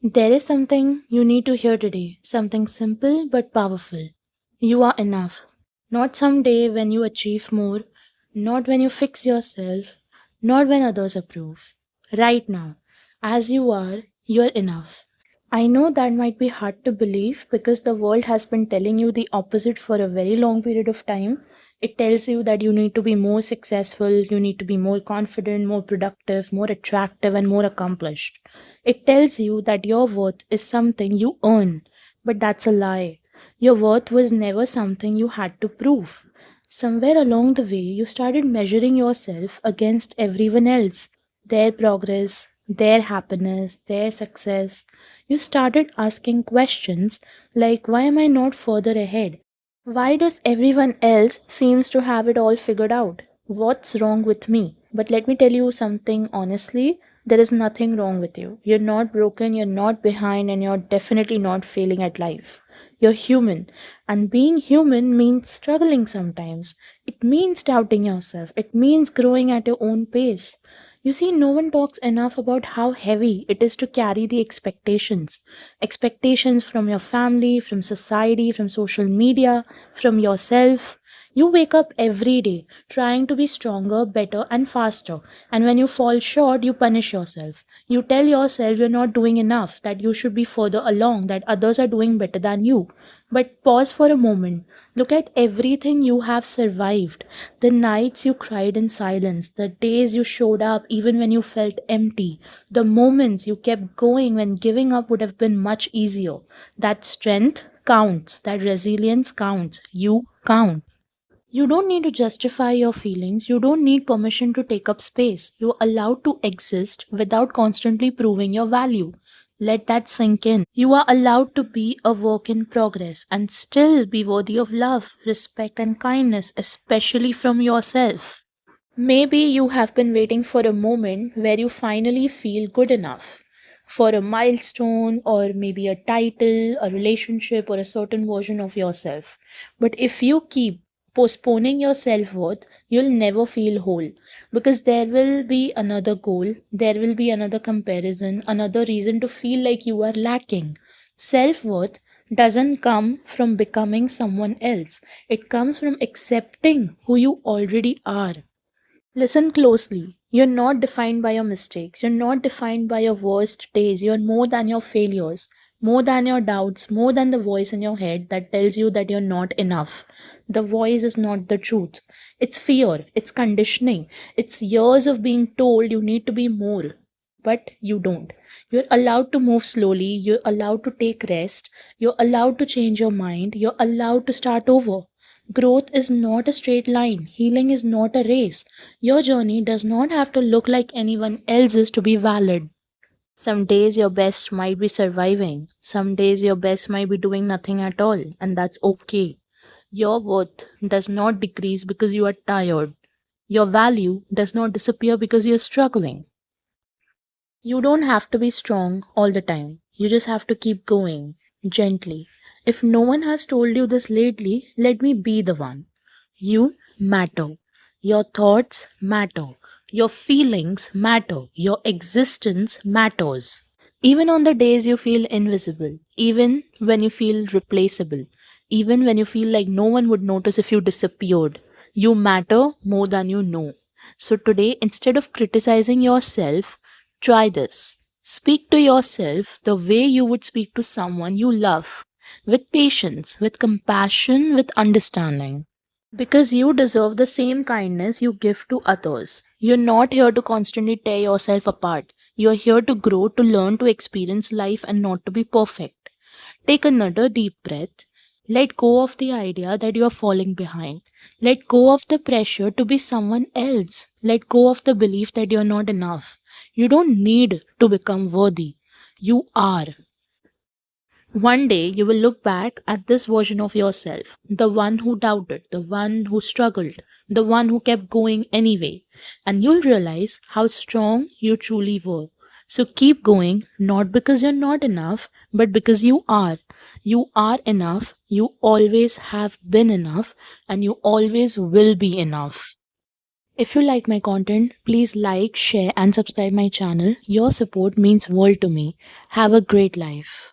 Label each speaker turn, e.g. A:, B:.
A: There is something you need to hear today, something simple but powerful. You are enough. Not someday when you achieve more, not when you fix yourself, not when others approve. Right now, as you are, you're enough. I know that might be hard to believe because the world has been telling you the opposite for a very long period of time. It tells you that you need to be more successful, you need to be more confident, more productive, more attractive, and more accomplished. It tells you that your worth is something you earn, but that's a lie. Your worth was never something you had to prove. Somewhere along the way, you started measuring yourself against everyone else, their progress, their happiness, their success. You started asking questions like, why am I not further ahead? Why does everyone else seems to have it all figured out? What's wrong with me? But let me tell you something honestly, there is nothing wrong with you. You're not broken, you're not behind, and you're definitely not failing at life. You're human, and being human means struggling sometimes. It means doubting yourself. It means growing at your own pace. You see, no one talks enough about how heavy it is to carry the expectations. Expectations from your family, from society, from social media, from yourself. You wake up every day trying to be stronger, better, and faster. And when you fall short, you punish yourself. You tell yourself you're not doing enough, that you should be further along, that others are doing better than you. But pause for a moment. Look at everything you have survived. The nights you cried in silence, the days you showed up even when you felt empty, the moments you kept going when giving up would have been much easier. That strength counts, that resilience counts. You count. You don't need to justify your feelings. You don't need permission to take up space. You're allowed to exist without constantly proving your value. Let that sink in. You are allowed to be a work in progress and still be worthy of love, respect, and kindness, especially from yourself. Maybe you have been waiting for a moment where you finally feel good enough. For a milestone, or maybe a title, a relationship, or a certain version of yourself. But if you keep postponing your self worth, you'll never feel whole because there will be another goal, there will be another comparison, another reason to feel like you are lacking. Self worth doesn't come from becoming someone else, it comes from accepting who you already are. Listen closely. You're not defined by your mistakes. You're not defined by your worst days. You're more than your failures, more than your doubts, more than the voice in your head that tells you that you're not enough. The voice is not the truth. It's fear, it's conditioning, it's years of being told you need to be more. But you don't. You're allowed to move slowly. You're allowed to take rest. You're allowed to change your mind. You're allowed to start over. Growth is not a straight line. Healing is not a race. Your journey does not have to look like anyone else's to be valid. Some days your best might be surviving. Some days your best might be doing nothing at all, and that's okay. Your worth does not decrease because you are tired. Your value does not disappear because you're struggling. You don't have to be strong all the time. You just have to keep going gently. If no one has told you this lately, let me be the one. You matter. Your thoughts matter. Your feelings matter. Your existence matters. Even on the days you feel invisible, even when you feel replaceable, even when you feel like no one would notice if you disappeared, you matter more than you know. So today, instead of criticizing yourself, try this. Speak to yourself the way you would speak to someone you love, with patience, with compassion, with understanding. Because you deserve the same kindness you give to others. You're not here to constantly tear yourself apart. You're here to grow, to learn, to experience life, and not to be perfect. Take another deep breath. Let go of the idea that you are falling behind. Let go of the pressure to be someone else. Let go of the belief that you're not enough. You don't need to become worthy. You are. One day you will look back at this version of yourself, the one who doubted, the one who struggled, the one who kept going anyway, and you'll realize how strong you truly were. So keep going, not because you're not enough, but because you are. You are enough, you always have been enough, and you always will be enough. If you like my content, please like, share and subscribe my channel. Your support means world to me. Have a great life.